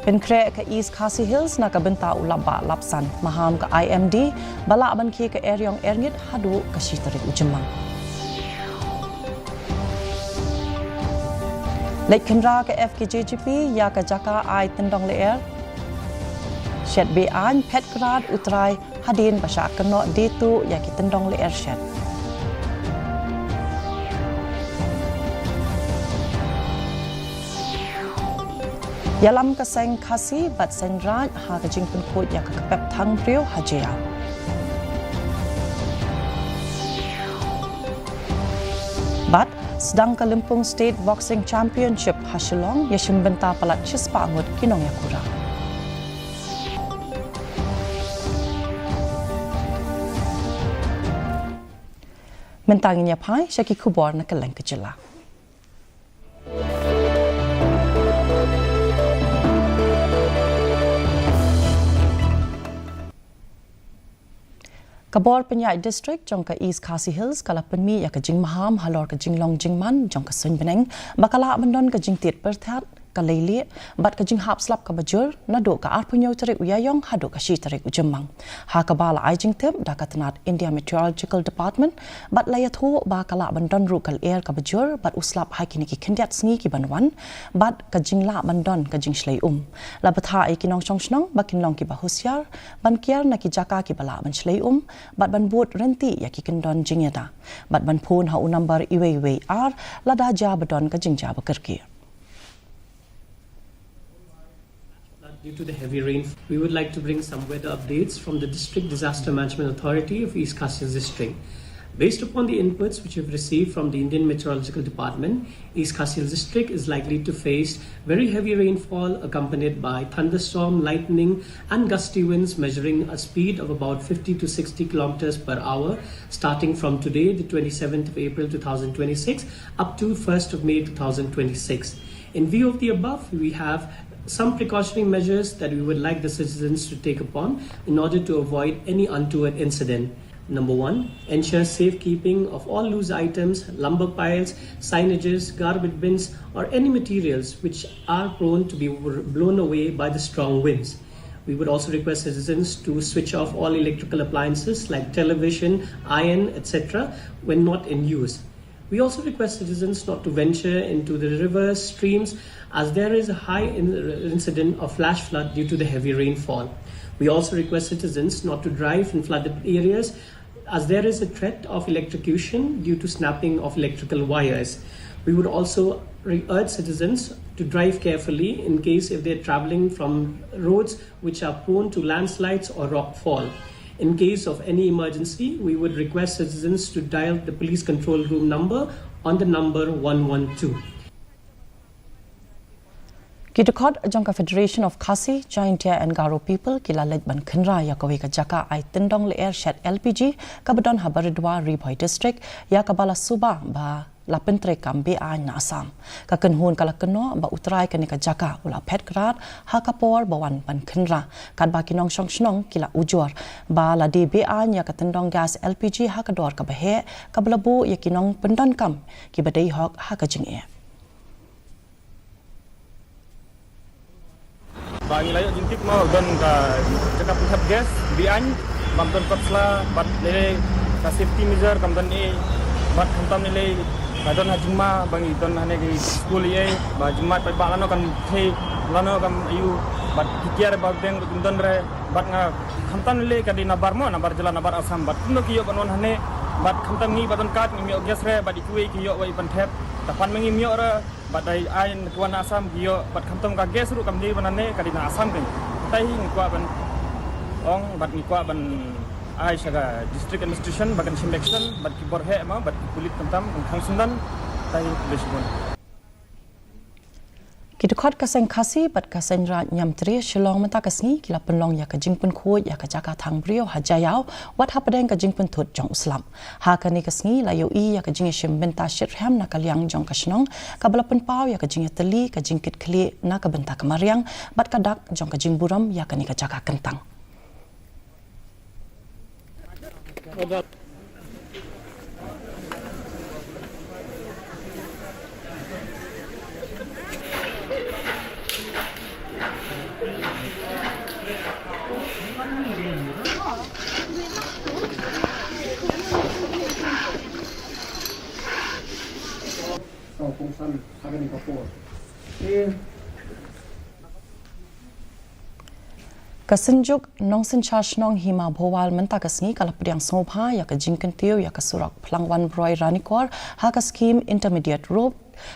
เป็นเครกับ East KHASI Hills นักบันตาอุลบะลับสันมหามกับ IMD บลาบันคีกับเอริยองเอร์งิดฮัดูกับชีตริกอุจมังเล็กขึ้นรากับ FKJGP ยากับจากาไอตันดองเลเอร์เช็ดเบียนเพชรกราดอุตรายฮัดินประชากันโนดีตุยากิตันดองเลเอร์เช็ดยาลำกระเซงคาซีบัดเซนราชหากจิงเป็นโคดอยากกระแบบทั้งเปรี้ยวฮาเจียบัดสดังกะลิมปุงสเตทบ็อกซิ่งแชมเปี้ยนชิพฮัชลองยาชิมเบนตาปลัดชิสปางดกินองยาคุระเมนตางินยาพายชากิคูบอร์นักแหล่งกจิลากบอลเป็นใหญ่ดิสตริกจงกับ East KHASI Hills กะละเป็นมีอยากกับจิงมหามฮัลลอร์กับจิงลองจิงมันจงกับซุนเป็นเองบักละบันดอนกับจิงติดเปิดทัดกับเลยเลี้ยบัดกับจิงหับสลับกับบัจจุรนาดูกับอาร์พุญโยตริกอุยายองฮัดูกับชีตริกอุจมังหากบาลไอจิงเทปดักตนาด India Meteorological Department บัดเลยทูบากละบันดอนรูกับเอร์กับบัจจุรบัดอุสลับให้กินกิขันยัดสงีกิบันวันบัดกับจิงละบันดอนกับจิงเฉลยลาบทาไอกินองชงชนองบักกินลองกิบะฮุสยาร์บันเกียร์นักกิจากากิบละบันเฉลยบัดบันบูดเรนตีอยากกิกันดอนจิงยดาบัดบันพูนหาอุนัมบาร์อีเวเวอาร์ลาดาจาบัดอนกับจิงจาบกรกี Due to the heavy rain, we would like to bring some weather updates from the District Disaster Management Authority of East KHASI District. Based upon the inputs which we've received from the Indian Meteorological Department, East KHASI District is likely to face very heavy rainfall accompanied by thunderstorm, lightning and gusty winds measuring a speed of about 50 to 60 kilometers per hour starting from today, the 27th of April 2026 up to 1st of May 2026. In view of the above, we have some precautionary measures that we would like the citizens to take upon in order to avoid any untoward incident. Number one, ensure safekeeping of all loose items, lumber piles, signages, garbage bins, or any materials which are prone to be blown away by the strong winds. We would also request citizens to switch off all electrical appliances like television, iron, etc. when not in use. We also request citizens not to venture into the rivers, streams, as there is a high incident of flash flood due to the heavy rainfall. We also request citizens not to drive in flooded areas as there is a threat of electrocution due to snapping of electrical wires. We would also urge citizens to drive carefully in case if they're traveling from roads which are prone to landslides or rockfall. In case of any emergency, we would request citizens to dial the police control room number on the number 112. Kitukod jangka Federation of KHASI, Jaintia and Garo people kila ledban khenra yakawi ka jaka ay tindong le air shed LPG kabadon habaridwa Riboy district yakabala suba ba lapentre kambe an na Assam ka kenhun kala keno ba utrai ka ni ka jaka ula petgrat hakapor bawan ban khenra kad ba kinong shnong kila ujor ba la di be an ya ka tindong gas LPG hakador ka bahe kablabu yakinong pendon kam ki badai hok hakajing e Bagi layak jingkit mau don ka cakap pihak gas bian bam don kopsla bat nilai ka safety measure kam don e bat hantam nilai don hajima bang don hane ki school ye ba jima pa ba lano kan thei lano kam ayu bat kiar ba deng don re bat nga hantam nilai ka di nabar mo nabar jala nabar Assam bat no kiyo banon hane bat hantam ngi baton kat ngi gas re bat ikui kiyo wai ban thep tapan mengi mio re bat ai ain kuan Assam kiyo bat hantam ka gas ru kam di banane ka di na Assam kan tai ngi kwa ban ong bat ngi kwa ban ai saga district administration bagan selection bat ki borhe ma bat kulit kantam khang sundan tai lesbon Kitukod kaseng KHASI bat kaseng ra nyamtri shilong mata kasngi kila penlong ya ka jingpen khoi ya ka jaka thang brio hajayao wat hapadeng ka jingpen thut jong uslam ha ka ni kasngi la yo I ya ka jinge shim benta shirham na kalyang jong kasnong ka balapen pau ya ka jinge teli ka jingkit kli na ka benta kamariang bat ka dak jong ka jingburam ya ka ni ka jaka kentang san akan kapor. Kasenjuk nong sen charge nong hima bhowal menta kasni kala priang sobha ya ka jingkentiu ya ka surak plangwan broi ranikor ha ka scheme intermediate road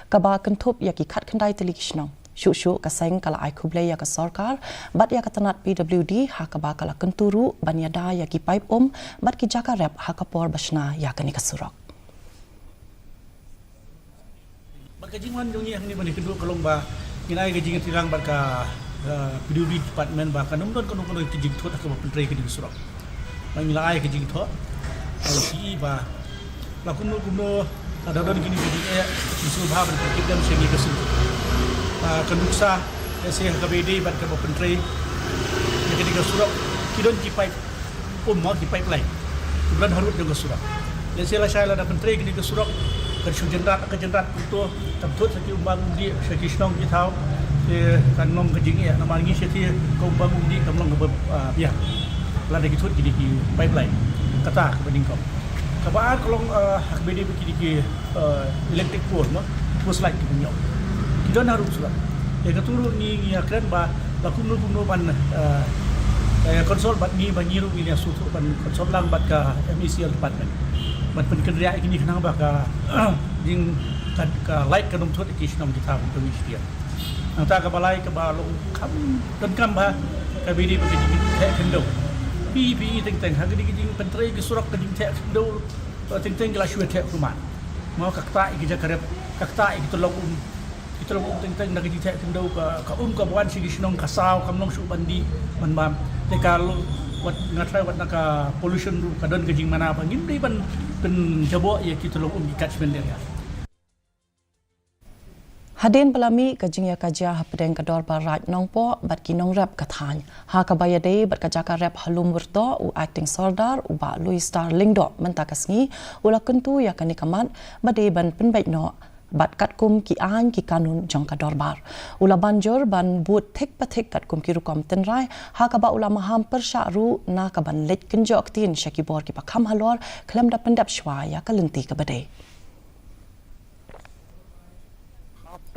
ka ba kentup ya ki khat khandai telikishnong shu ka seng kala ai khuble ya ka sarkar bat ya ka tanat PWD ha ka ba kala kenturu banyada ya ki pipe bat ki jaka rap ha ka por basna ya ka ni ka surak Bagajingwan dunia ni bani kedua kalong ba nginai ke jingan tirang bat ka PWD department ba kanum don kono ti jing thot ka pentrai ke di surak bang lai ke jing thot si ba la kuno ada don gini ke di subha ban ke dam sengi ke sun kanuksa se ka bede bat ka pentrai ke di surak kidon ki pipe mo ki pipe lai bulan harut dengan surak lese la shaila da pentrai ke di surak ke jenrat tu tabut saki umbang di saki snong ki thau kan nong ke jing ya nama ngi seti ko umbang di kamlong ke biar la de ki thut ki di pipeline kata banding ko kabar kolong hak bede ki di electric pole no pos light ki punyo ki don harus surat ya katuru ni akran ba la kumno ban konsol bat ni banyiru ni sutu ban konsol lang bat ka MECL department bat pen kendria ini kenang ba ka jing ka light kanum thot ki snong ki thau to mistia ta ka balai ka ba long kam dan kam ba ka bidi ba ki the kendo pi teng ha ki jing pentrai ki surak ka jing the kendo teng la shwe the kuman mau ka ta ki jakarep ka ta ki tolong teng na ki the kendo ka buan si snong ka saw kam long su bandi man te ka wat ngatrai wat naka pollution ru kadon ke jing mana bangin dei ban pen jabo ya ki tolong ki catchment area Hadin pelami kajing ya kaja hapdeng kador barat nong po bat ki nong rap kathany ha ka bayade bat ka jaka rap halum wurto u acting sordar u ba Louis Starling do menta kasngi ula kentu ya kani kamat bade ban penbaik no bat kat kum ki an ki kanun jong kador bar ula banjur ban but thek pathek kat kum ki rukom tenrai ha ka ba ula maham persha ru na ka ban let kenjok tin shaki bor ki pakham halor klem da pendap shwa ya kalenti ka bade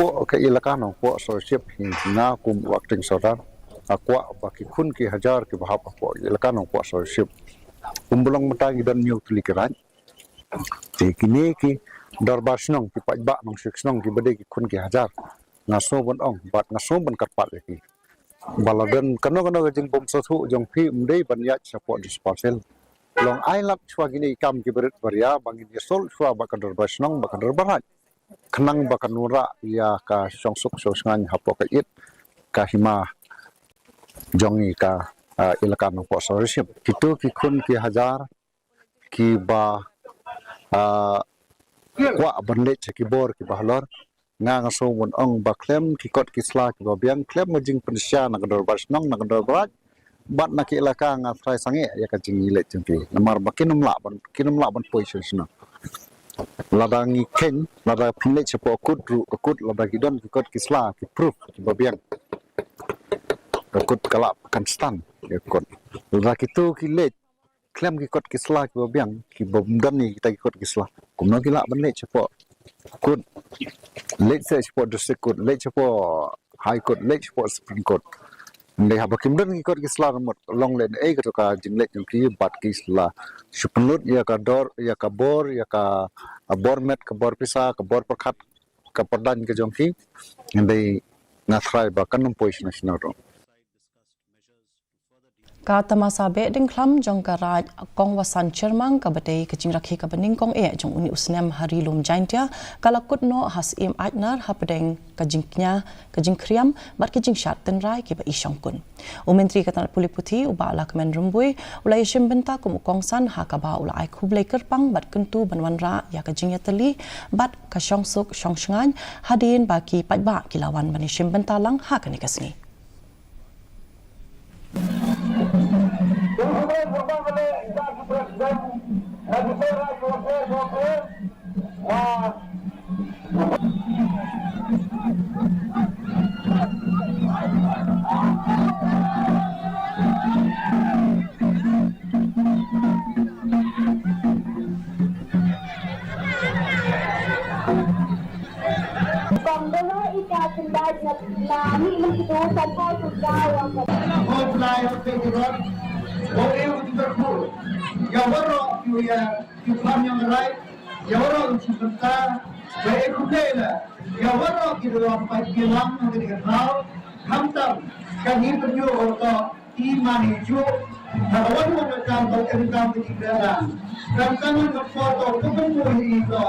po ke ilakan po soship na kum acting sodar akwa baki kun ki hajar ki bahap po ilakan po soship umbulang mata gidan new klikeran te kini ki darbar snong ki pajba nong snong ki bade ki kun ki hajar ngaso bon ong bat ngaso bon katpat ki baladen kano jing bom sosu jong phi mdei ban ya support disposal long ai lak chwa gini kam ki berit baria bangin yesol chwa ba darbar snong ba darbar kenang bakan nura ya ka songsuk sosngan hapo ka it ka hima jongi ka ilakan po sorship itu ki kun ki hajar ki ba kwa banle ki bor ki bahlor nga so mon ong ba klem ki kot ki sla ki ba biang klem majing pensya na kador basnong na kador barat bat na ki ilaka nga trai sange ya ka jing ile jengki namar bakinum la ban position na ladangi ken lada pinle cepo kut lada gidon kut kisla ki proof ki babiang kut kalap kan stan ya kut lada kitu ki let klem ki kut kisla ki babiang ki bomdan ni kita ki kut kisla kumno ki la banle cepo kut let se cepo district kut let cepo high court let cepo supreme court ndai haba kimdan ki kut kisla ramot long len e ka ka jinglet jong ki bat kisla supnut ya ka dor ya ka bor ya ka bor met ka bor pisa ka bor perkhat ka perdan ke jong ki ndai ngathrai ba kanum position national ro ka tamasa be ding khlam jong ka raj kong wasan chermang ka bate ka jing rakhi ka baning kong e jong uni usnem hari lum jaintia kala kut no has im ajnar hapdeng ka jingknya ka jing kriam bat ki jing shat ten rai ki ba isong kun u menteri katan puliputi u ba la kemen rumbui ulai shim benta kum kong san ha ka ba ulai khublai kerpang bat kentu banwan ra ya ka jing yatali bat ka shongsuk shongsngan hadin ba ki pajba kilawan bani shim benta lang ha ka ni kasni kami itu tanpa sudah yang hope life take the road. Oh, you wonderful. Ya waro you come yang right. Ya waro you cinta. Baik kudela. Ya waro kita dapat bilang dengan hal. Hamtam kan ini penyu atau iman hijau. Kawan mau macam berkembang berkembang. Dan kamu foto ketemu itu.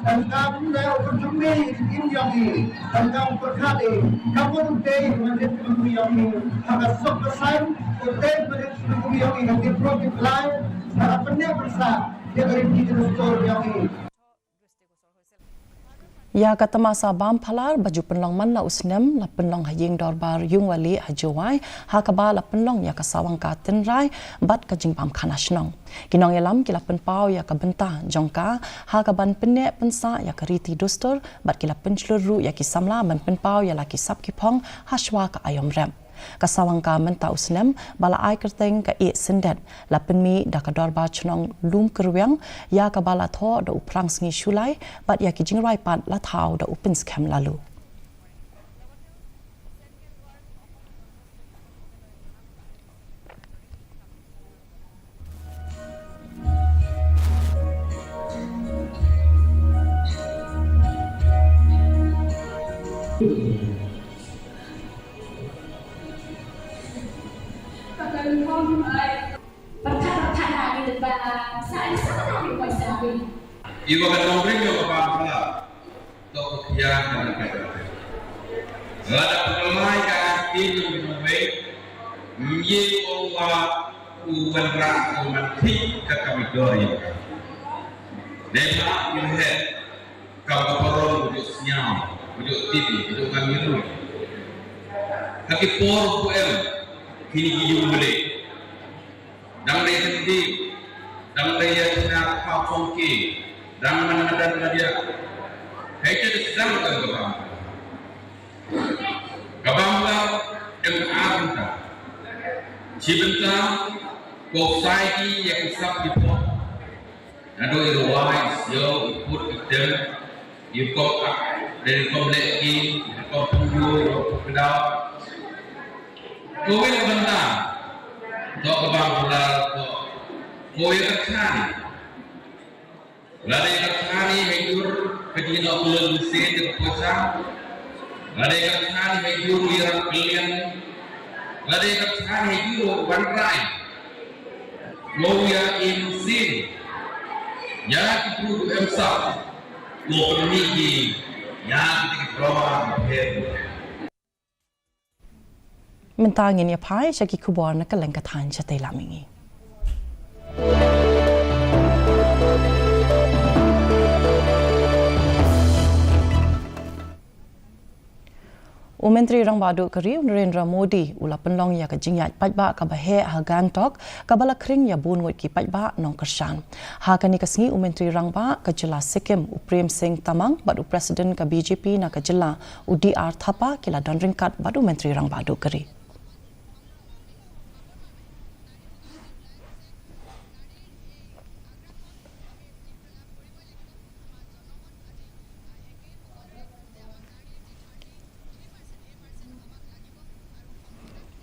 Dan kamu dah berjumpa ini yang ini. Dan kamu berkata kamu udah menjadi yang ini. Agak sok besar. Udah menjadi yang ini. Nanti project lain. Harapannya besar. Dia dari digital store yang ini. Ya kata masa bam phalar baju penlong man la usnem la penlong haying dorbar yung wali hajawai ha kaba la penlong ya kasawang ka tenrai bat ka jing bam khanashnong kinong elam kila penpau ya ka benta jongka ha ka ban penne pensa ya ka riti dostor bat kila penchlu ya ki samla ban penpau ya la ki sap ki phong hashwa ka ayom rem kasawang ka menta usnem bala ai kerteng ka e sendet la penmi da ka dorba chnong lum kerwang ya ka bala tho da uprang sngi shulai bat ya ki jingrai pat la thau da upin scam lalu Ibu akan memberi kepada untuk yang meningkat. Lada pengelai kaki lebih ye Allah uwan rak uwan tik kami doi. Nema ilhet kau keporong ujuk senyam, ujuk tipi, ujuk kamiru. Kaki por kuel kini giyu boleh. Dang dia sendiri, dang dia nak kau fungki. Dan mana-mana dia kaitan sedang kebam lah MR cibenta society yang sab dipo nado irwai sio put item yuko dari kompleki yuko tunggu kedau kowe benda do kebam lah kowe kan Ladai kathani hidur kejina ulang mesin dan puasa. Ladai kathani hidur wirang kalian. Ladai kathani hidur bandrai. Mau ya insin. Ya kita emsak. Mau peniki. Ya kita kerawang head. mentangin ya pai syaki kubor na kaleng kathan chatai lamingi Menteri Rang Badu Kari Narendra Modi ula penlong ya ka jingyat pajba ka bahe ha Gangtok ka bala kring ya bun ngot ki pajba nong Kershan ha kani ka singi Menteri Rang Ba ka jila Sikkim Uprem Singh Tamang badu Presiden ka BJP na ka jila UDR Thapa kila don ringkat badu Menteri Rang Badu Kari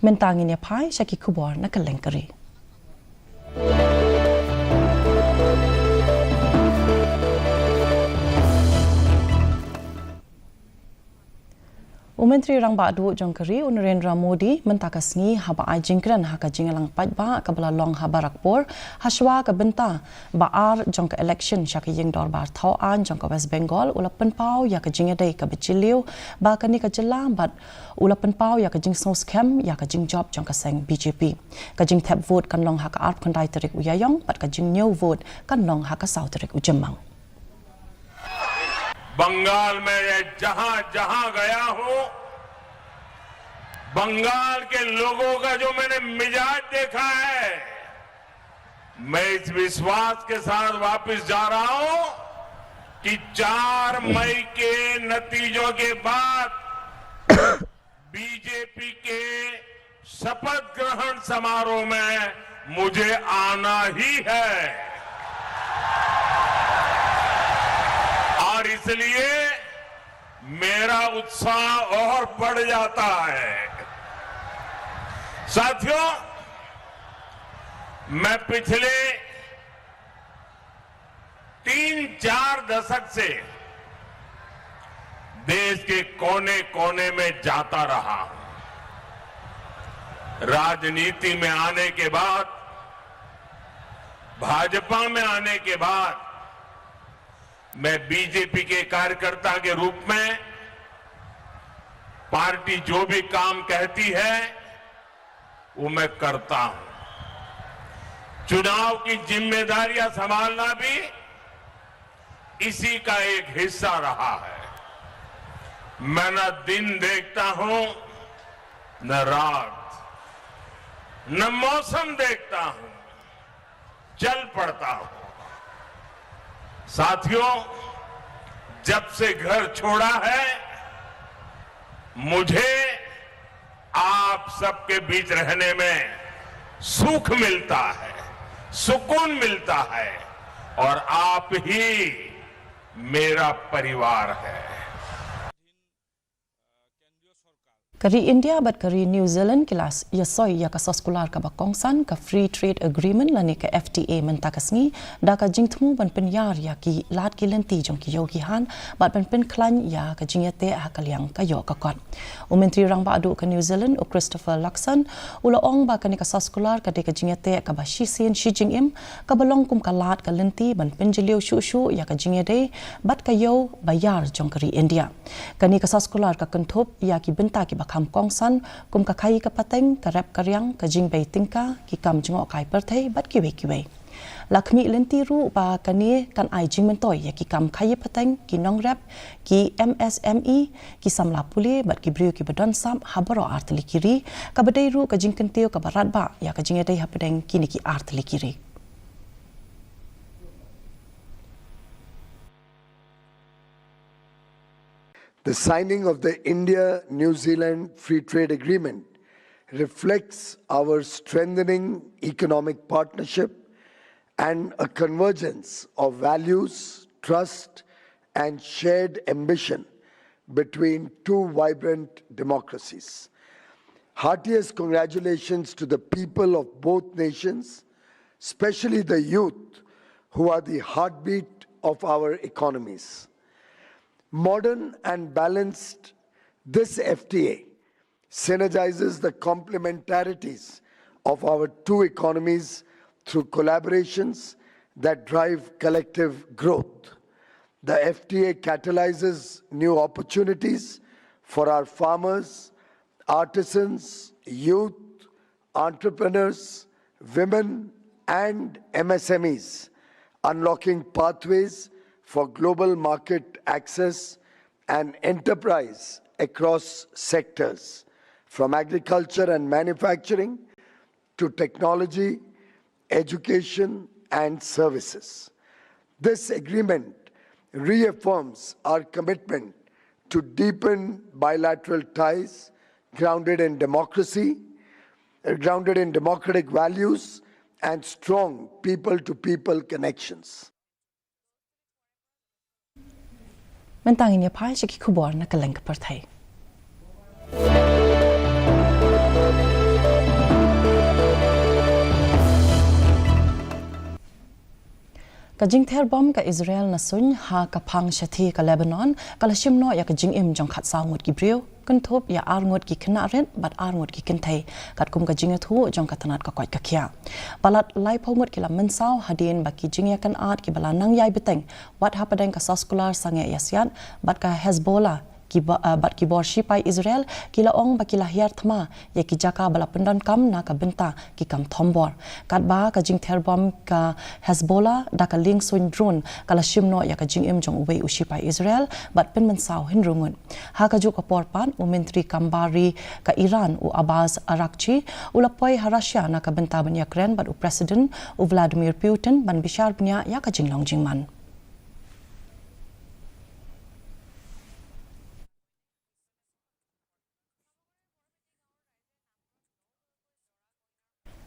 mentangin ya pai syaki kubor na kalengkari Menteri Rang Badu Jongkari Narendra Modi mentakasngi haba ajingkran haka jingalang pajba kabala long habarakpor haswa ka benta baar jongka election syaki ying dorbar tauan jongka West Bengal ula penpau ya ka jingadai ka bechiliu ba kani ka jela bat ula penpau ya ka jing sos kem ya ka jing job jongka seng BJP ka jing tap vote kan long haka arp kandai terik uyayong bat ka jing new vote kan long haka sau terik ujemang Bengal में जहां गया हूं बंगाल के लोगों का जो मैंने मिजाज देखा है मैं इस विश्वास के साथ वापस जा रहा हूं कि 4 मई के नतीजों के बाद बीजेपी के शपथ ग्रहण समारोह में मुझे आना ही है और इसलिए मेरा उत्साह और बढ़ जाता है। साथियों, मैं पिछले 3-4 दशक से देश के कोने कोने में जाता रहा हूं। राजनीति में आने के बाद, भाजपा में आने के बाद, मैं बीजेपी के कार्यकर्ता के रूप में पार्टी जो भी काम कहती है वो मैं करता हूं। चुनाव की जिम्मेदारियां संभालना भी इसी का एक हिस्सा रहा है। मैं न दिन देखता हूं न रात, न मौसम देखता हूं, चल पड़ता हूं। साथियों, जब से घर छोड़ा है मुझे आप सबके बीच रहने में सुख मिलता है, सुकून मिलता है और आप ही मेरा परिवार है। Kari India bat kari New Zealand kilas yasoi ya kasas kular ka bakongsan ka free trade agreement lani ka FTA mentakasngi da ka jingtmu ban penyar ya ki lat ki lenti jong ki yogi han bat ban pen klan ya ka jingyate ha kalyang ka yo ka kon. Menteri rang ba adu ka New Zealand o Christopher Luxon ula ong ba ka ni kasas kular ka de ka jingyate ka ba Shisian Xi Jinping ka balong kum ka lat ka lenti ban penjeliu shu ya ka jingyade bat ka yo bayar jong kari India. Kani kasas kular ka kentup ya ki benta ki kam kong san kum ka khai ka pateng ka rap karyang ka jing bei tingka ki kam jngo kai per thei bat ki we lakmi lenti ru ba kani kan ai jing men toy ya ki kam khai pateng ki nong rap ki MSME ki samla puli bat ki brio ki badon sam habaro artli kiri ka badai ru ka jing kentio ka barat ba ya ka jing dai hapedeng kini ki artli kiri. The signing of the India-New Zealand Free Trade Agreement reflects our strengthening economic partnership and a convergence of values, trust, and shared ambition between two vibrant democracies. Heartiest congratulations to the people of both nations, especially the youth, who are the heartbeat of our economies. Modern and balanced, this FTA synergizes the complementarities of our two economies through collaborations that drive collective growth. The FTA catalyzes new opportunities for our farmers, artisans, youth, entrepreneurs, women, and MSMEs, unlocking pathways for global market access and enterprise across sectors, from agriculture and manufacturing to technology, education, and services. This agreement reaffirms our commitment to deepen bilateral ties grounded in democracy, grounded in democratic values, and strong people-to-people connections. Mentangin ya pai siki kubor na kaleng ka partai. Kajing ther bom ka Israel na sun ha ka phang shathi ka Lebanon kala shimno ya ka jing im jong khat saw ngot ki brio kan thop ya ar ngot ki khna ren bat ar ngot ki kin thai kat kum ka jing thu jong ka tanat ka kwat ka khia balat lai phongot ki la men saw hadin ba ki jing ya kan art ki bala nang yai beteng wat hapadeng ka saskular sange yasian bat ka Hezbollah bat ki bor shipai Israel kila ong ba kila hiar thma ya ki jaka bala pendan kam na ka benta ki kam thombor kat ba ka jing ther bom ka Hezbollah da ka ling sun drone kala shimno ya ka jing im jong uwei ushipai Israel bat pen man saw hin rungun ha ka ju ka porpan u menteri kambari ka Iran u Abbas Arakchi ulapoi ha Russia na ka benta ban Ukraine bat u president u Vladimir Putin ban bishar bnya ya ka jinglong jingman.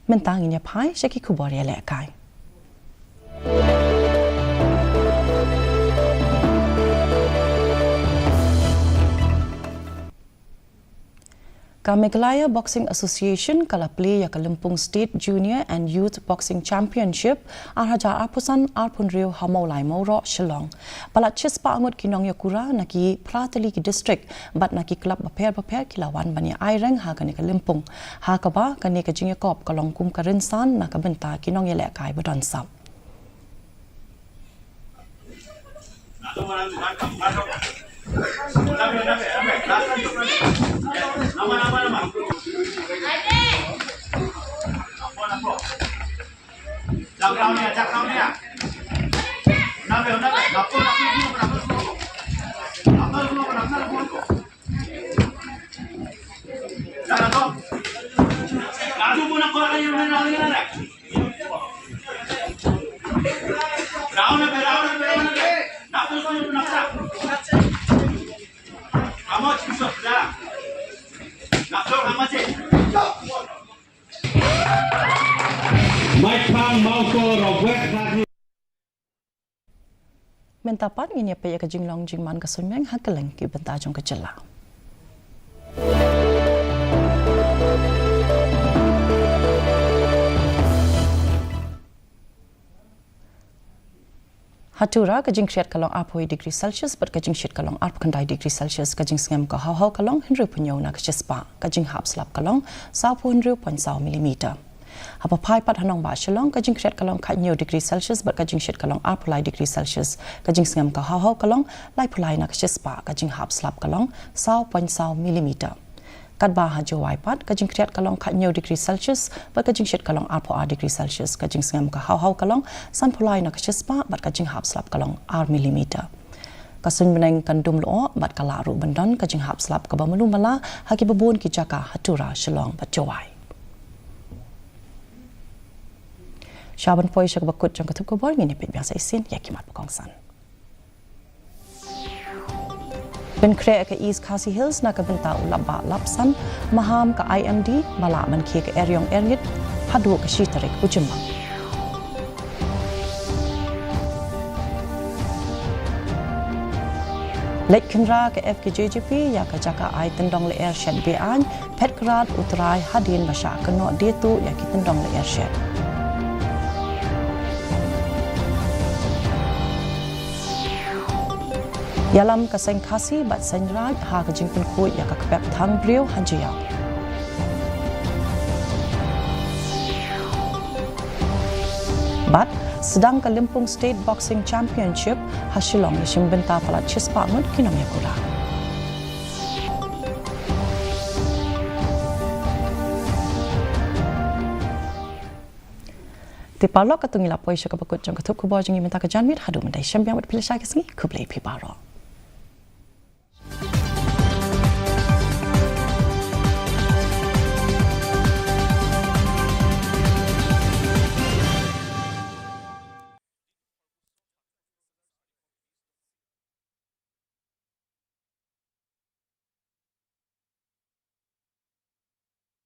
Mentangin ya pai siki kubor ya lekai. MEGHALAYA Boxing Association kala play ya Kalimpong State Junior and Youth Boxing Championship arhaja apusan arpunriu hamaulai mauro Shillong. Palat chispa angut kinong yakura naki Pratali ki district but naki club baper kilawan bani aireng ha kani Kalimpong. Ha kaba kani ka jingakop kalong kum karinsan nakabenta kinong yelek kai badon sap. Mentapan ini apa ya ke jinglong jingman ke sunmeng hakeleng ki benta jong kecela. Hatura ke jing kriat kalong apoi degree Celsius but ke jing shit kalong arp kandai degree Celsius ke jing sngam ka hau kalong henry punyo na ke chispa ke jing hap slap kalong 20.0 mm. Hapa pai pat hanong ba Shillong ka jing kriat kalong khat new degree Celsius but ka jing shit kalong arpulai degree Celsius ka jing sngam ka hau kalong lai pulai na ka chispa ka jing hap slap kalong 20.0 mm. Kat ba ha jo wai pat ka jing kriat kalong khat new degree Celsius but ka jing shit kalong arpo degree Celsius ka jing sngam ka hau kalong san pulai na ka chispa but ka jing hap slap kalong mm. Kasun beneng kandum lo bat kalaru bendan ka jing hap slap ka bamulu mala haki babun ki jaka Hatura Shillong bat jowai. Syaban poi syak bakut jang katup ko bol ngini pit biasa isin ya kimat pekongsan. Ben kre ke East KHASI Hills na ka benta ulap ba lapsan maham ka IMD bala man ki ke eryong erngit hadu ke shitarik ujemang. Lek kendra ke FKJGP ya ka jaka ai tendong le air shed bean pet krat utrai hadin basha keno detu ya ki tendong le air shed. Yalam kaseng KHASI bat senraj ha ka jingpun kuit ya ka kepep thang briu hanjiyao. Bat sedang Kalimpong State Boxing Championship ha Shillong yishim benta palat chispa ngut kinong yakura. Tipalok katungila poi syaka bakut jang katup kubo jang imenta ka janmit hadu mendai syambiang bat pilih syakis ngi kublai pibaro.